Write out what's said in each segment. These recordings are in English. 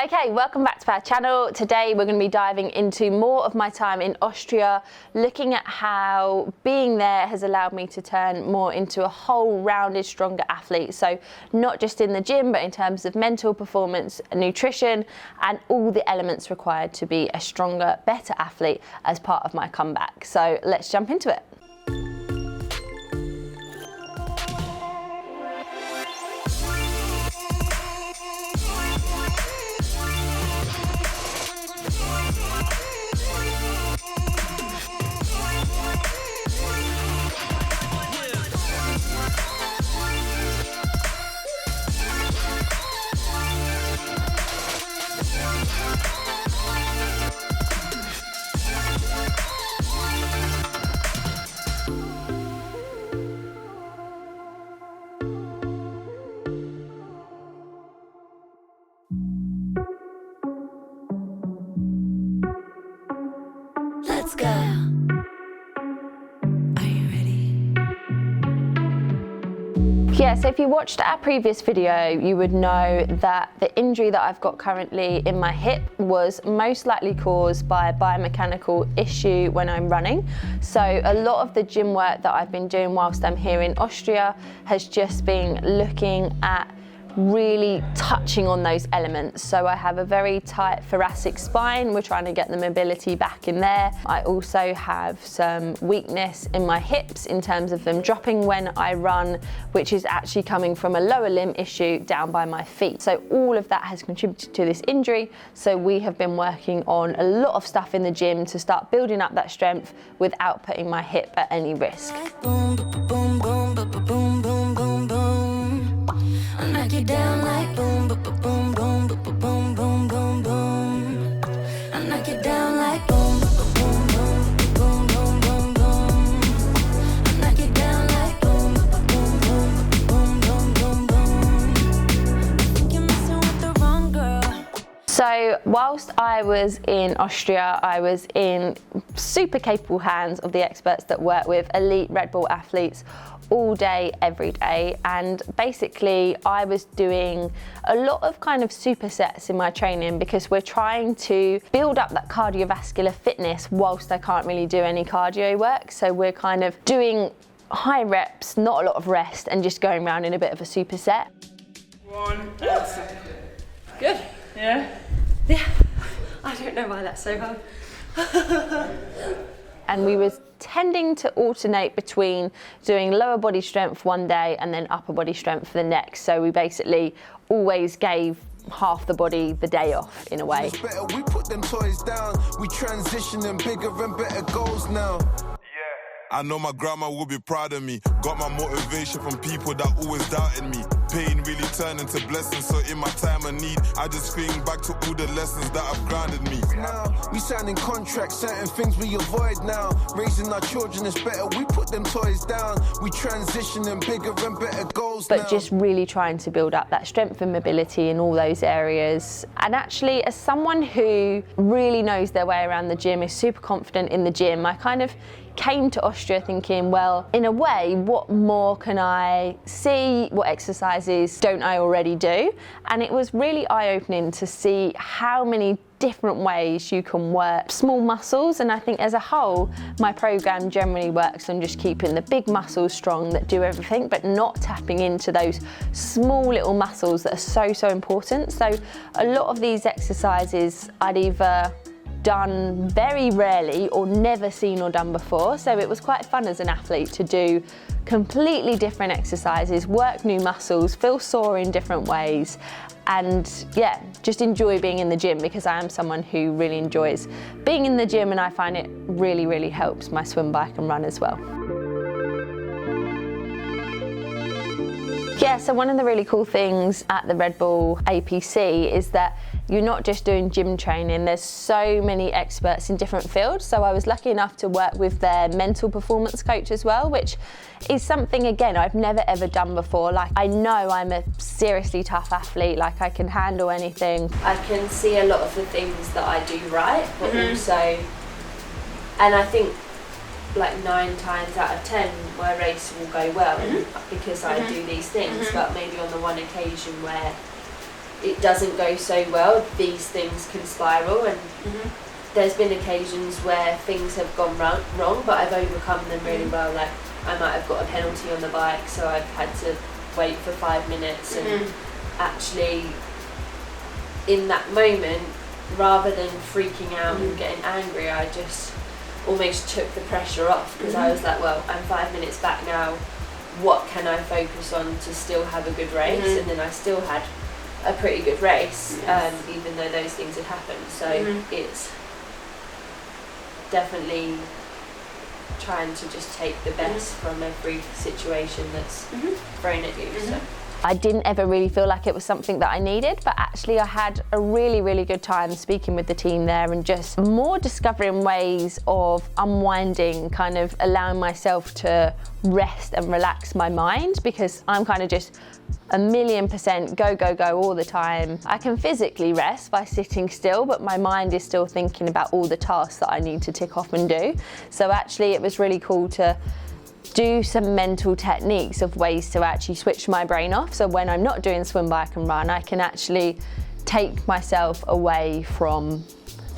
Okay, welcome back to our channel. Today we're going to be diving into more of my time in Austria, looking at how being there has allowed me to turn more into a whole rounded, stronger athlete. So not just in the gym, but in terms of mental performance, nutrition, and all the elements required to be a stronger, better athlete as part of my comeback. So let's jump into it. Let's go. Are you ready? Yeah, so if you watched our previous video, you would know that the injury that I've got currently in my hip was most likely caused by a biomechanical issue when I'm running. So a lot of the gym work that I've been doing whilst I'm here in Austria has just been looking at really touching on those elements. So I have a very tight thoracic spine. We're trying to get the mobility back in there. I also have some weakness in my hips in terms of them dropping when I run, which is actually coming from a lower limb issue down by my feet. So all of that has contributed to this injury. So we have been working on a lot of stuff in the gym to start building up that strength without putting my hip at any risk. Boom, boom, boom, boom, boom, boom, boom, boom, boom. I knock you down like boom, boom, boom, boom, boom, boom, boom, boom, boom. I knock you down like boom, boom, boom, boom, boom, boom, boom, boom. I knock you down like boom, boom, boom, boom, boom, boom, boom. I think you're messing with the wrong girl. So whilst I was in Austria, I was in super capable hands of the experts that work with elite Red Bull athletes all day, every day. And basically I was doing a lot of kind of supersets in my training because we're trying to build up that cardiovascular fitness whilst I can't really do any cardio work. So we're kind of doing high reps, not a lot of rest, and just going around in a bit of a superset. One. Good. Yeah. Yeah, I don't know why that's so hard. And we was tending to alternate between doing lower body strength one day and then upper body strength for the next. So we basically always gave half the body the day off in a way. We put them toys down, we transitioning bigger and better goals now. I know my grandma will be proud of me. Got my motivation from people that always doubted me. Pain really turned into blessings, so in my time of need, I just think back to all the lessons that have grounded me. Now, we signing contracts, certain things we avoid now. Raising our children is better, we put them toys down. We transitioning bigger and better goals now. But just really trying to build up that strength and mobility in all those areas. And actually, as someone who really knows their way around the gym, is super confident in the gym, I kind of came to Austria thinking, well, in a way, what more can I see? What exercises don't I already do? And it was really eye-opening to see how many different ways you can work small muscles. And I think as a whole, my program generally works on just keeping the big muscles strong that do everything, but not tapping into those small little muscles that are so important. So a lot of these exercises I'd either done very rarely or never seen or done before. So it was quite fun as an athlete to do completely different exercises, work new muscles, feel sore in different ways, and yeah, just enjoy being in the gym because I am someone who really enjoys being in the gym, and I find it really helps my swim, bike and run as well. Yeah, so one of the really cool things at the Red Bull APC is that you're not just doing gym training, there's so many experts in different fields. So I was lucky enough to work with their mental performance coach as well, which is something, again, I've never ever done before. Like, I know I'm a seriously tough athlete, like I can handle anything. I can see a lot of the things that I do right, but also, and I think like 9 times out of 10 my race will go well because I do these things, but maybe on the one occasion where it doesn't go so well, these things can spiral, and there's been occasions where things have gone wrong, but I've overcome them really well. Like I might have got a penalty on the bike, so I've had to wait for 5 minutes, and actually in that moment, rather than freaking out and getting angry, I just almost took the pressure off, because I was like, well, I'm 5 minutes back now, what can I focus on to still have a good race? And then I still had a pretty good race, even though those things had happened. So it's definitely trying to just take the best from every situation that's thrown at you. So. I didn't ever really feel like it was something that I needed, but actually I had a really, really good time speaking with the team there, and just more discovering ways of unwinding, kind of allowing myself to rest and relax my mind, because I'm kind of just 1,000,000% go, go, go all the time. I can physically rest by sitting still, but my mind is still thinking about all the tasks that I need to tick off and do. So actually it was really cool to do some mental techniques of ways to actually switch my brain off. So when I'm not doing swim, bike and run, I can actually take myself away from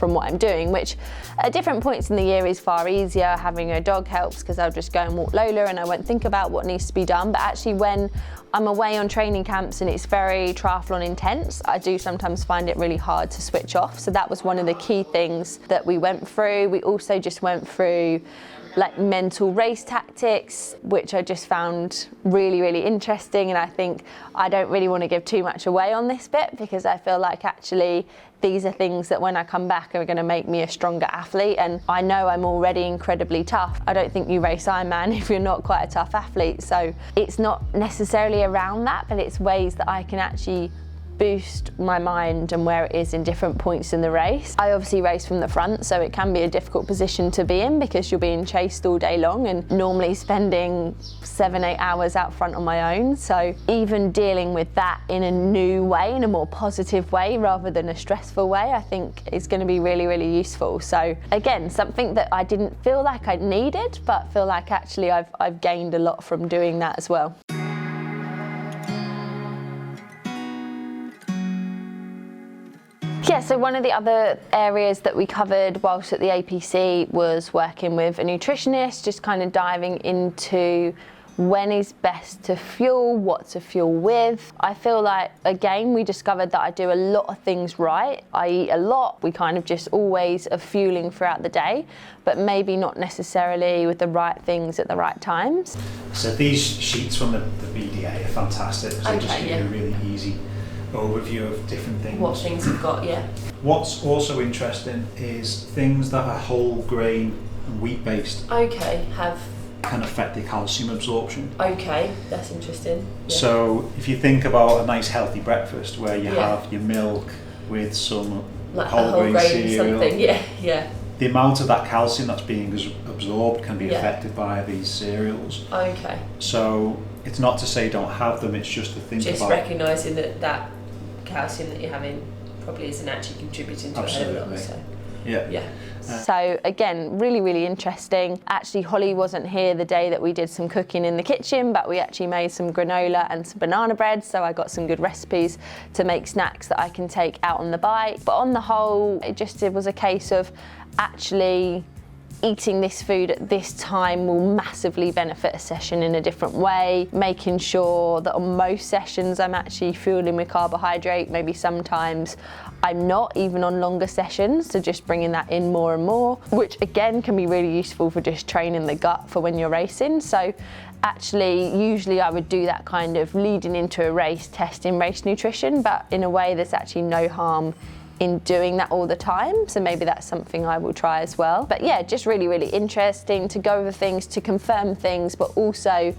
what I'm doing, which at different points in the year is far easier. Having a dog helps, because I'll just go and walk Lola and I won't think about what needs to be done. But actually when I'm away on training camps and it's very triathlon intense, I do sometimes find it really hard to switch off. So that was one of the key things that we went through. We also just went through like mental race tactics, which I just found really, really interesting. And I think I don't really want to give too much away on this bit, because I feel like actually these are things that when I come back are going to make me a stronger athlete. And I know I'm already incredibly tough. I don't think you race Ironman if you're not quite a tough athlete. So it's not necessarily around that, but it's ways that I can actually boost my mind and where it is in different points in the race. I obviously race from the front, so it can be a difficult position to be in, because you're being chased all day long and normally spending 7-8 hours out front on my own. So even dealing with that in a new way, in a more positive way rather than a stressful way, I think is going to be really, really useful. So again, something that I didn't feel like I needed, but feel like actually I've gained a lot from doing that as well. Yeah, so one of the other areas that we covered whilst at the APC was working with a nutritionist, just kind of diving into when is best to fuel, what to fuel with. I feel like, again, we discovered that I do a lot of things right. I eat a lot. We kind of just always are fueling throughout the day, but maybe not necessarily with the right things at the right times. So these sheets from the BDA are fantastic. So they just give you a really easy overview of different things. What things you've got, yeah. What's also interesting is things that are whole grain and wheat based. Okay, can affect the calcium absorption. Okay, that's interesting. Yeah. So if you think about a nice healthy breakfast where you have your milk with some like whole grain cereal, something, yeah. The amount of that calcium that's being absorbed can be affected by these cereals. Okay. So it's not to say don't have them, it's just to think just about... Just recognising that calcium that you're having probably isn't actually contributing to it a lot. So. Yeah. So again, really, really interesting. Actually, Holly wasn't here the day that we did some cooking in the kitchen, but we actually made some granola and some banana bread. So I got some good recipes to make snacks that I can take out on the bike. But on the whole, it was a case of actually eating this food at this time will massively benefit a session in a different way, making sure that on most sessions I'm actually fueling with carbohydrate. Maybe sometimes I'm not, even on longer sessions, so just bringing that in more and more, which again can be really useful for just training the gut for when you're racing. So actually, usually I would do that kind of leading into a race, testing race nutrition, but in a way there's actually no harm in doing that all the time. So maybe that's something I will try as well. But yeah, just really, really interesting to go over things, to confirm things, but also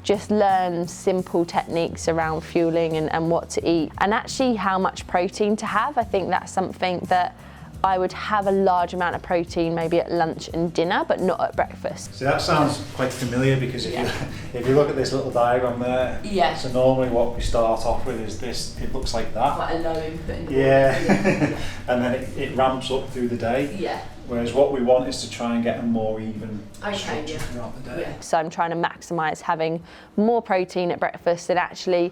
just learn simple techniques around fueling and what to eat, and actually how much protein to have. I think that's something that I would have a large amount of protein maybe at lunch and dinner, but not at breakfast. So that sounds quite familiar, because if you look at this little diagram there, so normally what we start off with is this, it looks like that. Quite a low input. And then it ramps up through the day. Yeah. Whereas what we want is to try and get a more even structure throughout the day. So I'm trying to maximise having more protein at breakfast and actually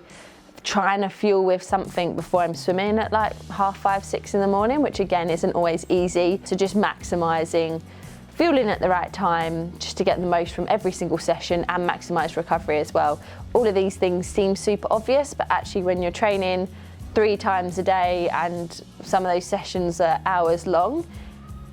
trying to fuel with something before I'm swimming at like 5:30, 6 in the morning, which again isn't always easy. So just maximising fueling at the right time just to get the most from every single session and maximise recovery as well. All of these things seem super obvious, but actually when you're training 3 times a day and some of those sessions are hours long,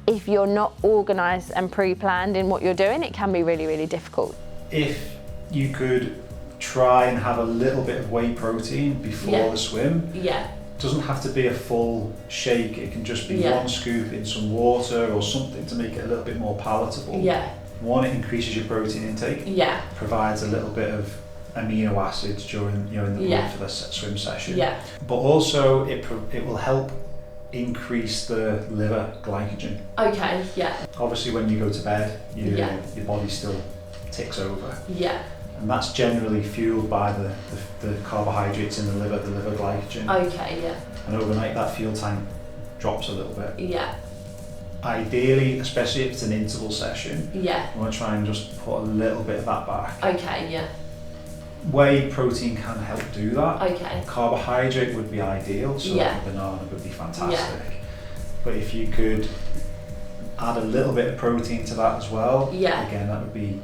if you're not organised and pre-planned in what you're doing, it can be really, really difficult. If you could try and have a little bit of whey protein before the swim, doesn't have to be a full shake, it can just be 1 scoop in some water or something to make it a little bit more palatable. One, it increases your protein intake, provides a little bit of amino acids during in the blood for the swim session, but also it will help increase the liver glycogen. Obviously when you go to bed, your body still ticks over. And that's generally fueled by the carbohydrates in the liver glycogen. And overnight that fuel tank drops a little bit. Ideally, especially if it's an interval session, you want to try and just put a little bit of that back. Whey protein can help do that. Carbohydrate would be ideal, so a banana would be fantastic. But if you could add a little bit of protein to that as well, again, that would be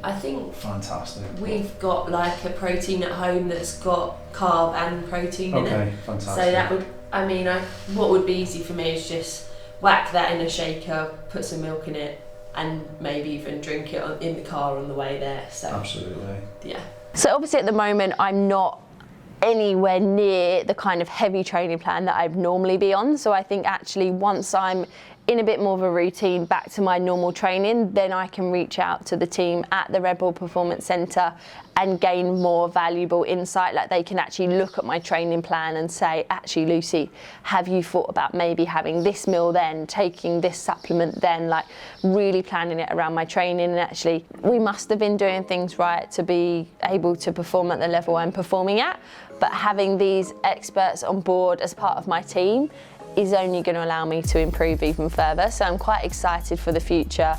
fantastic. We've got like a protein at home that's got carb and protein in it. Fantastic. So that would, what would be easy for me is just whack that in a shaker, put some milk in it, and maybe even drink it in the car on the way there. So absolutely. So obviously at the moment I'm not anywhere near the kind of heavy training plan that I'd normally be on. So I think actually once I'm in a bit more of a routine back to my normal training, then I can reach out to the team at the Red Bull Performance Centre and gain more valuable insight. Like they can actually look at my training plan and say, actually Lucy, have you thought about maybe having this meal then, taking this supplement then, like really planning it around my training. And actually we must have been doing things right to be able to perform at the level I'm performing at. But having these experts on board as part of my team is only going to allow me to improve even further. So I'm quite excited for the future.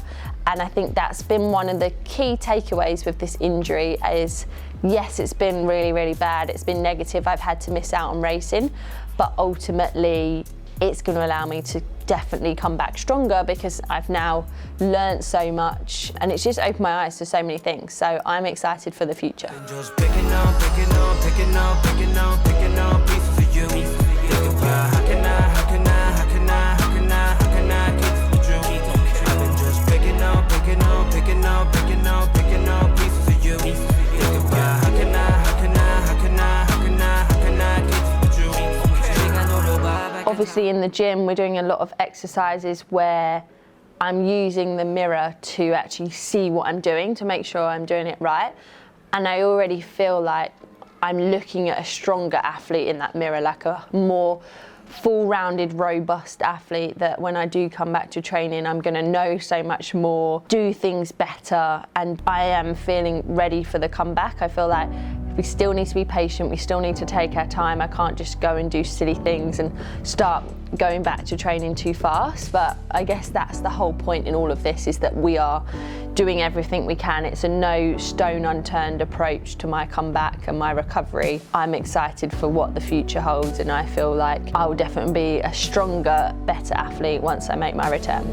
And I think that's been one of the key takeaways with this injury is, yes, it's been really, really bad. It's been negative. I've had to miss out on racing, but ultimately it's going to allow me to definitely come back stronger because I've now learnt so much and it's just opened my eyes to so many things. So I'm excited for the future. Just picking up pieces of you. Think about how can I keep the truth? I've been just picking up pieces of you. Think about how can I keep the truth? Obviously in the gym we're doing a lot of exercises where I'm using the mirror to actually see what I'm doing to make sure I'm doing it right. And I already feel like I'm looking at a stronger athlete in that mirror, like a more full-rounded, robust athlete that when I do come back to training, I'm going to know so much more, do things better, and I am feeling ready for the comeback. I feel like we still need to be patient, we still need to take our time. I can't just go and do silly things and start going back to training too fast, but I guess that's the whole point in all of this, is that we are doing everything we can. It's a no stone unturned approach to my comeback and my recovery. I'm excited for what the future holds, and I feel like I will definitely be a stronger, better athlete once I make my return.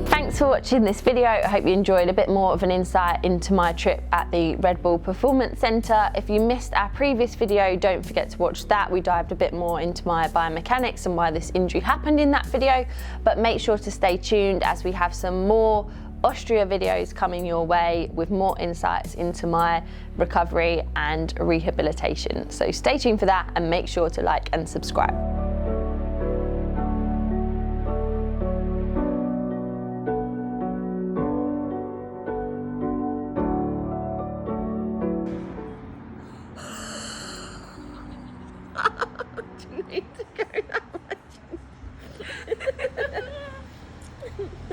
Thanks for watching this video. I hope you enjoyed a bit more of an insight into my trip at the Red Bull Performance Centre. If you missed our previous video, don't forget to watch that. We dived a bit more into my biomechanics and why this injury happened in that video, but make sure to stay tuned as we have some more Austria videos coming your way with more insights into my recovery and rehabilitation. So stay tuned for that and make sure to like and subscribe.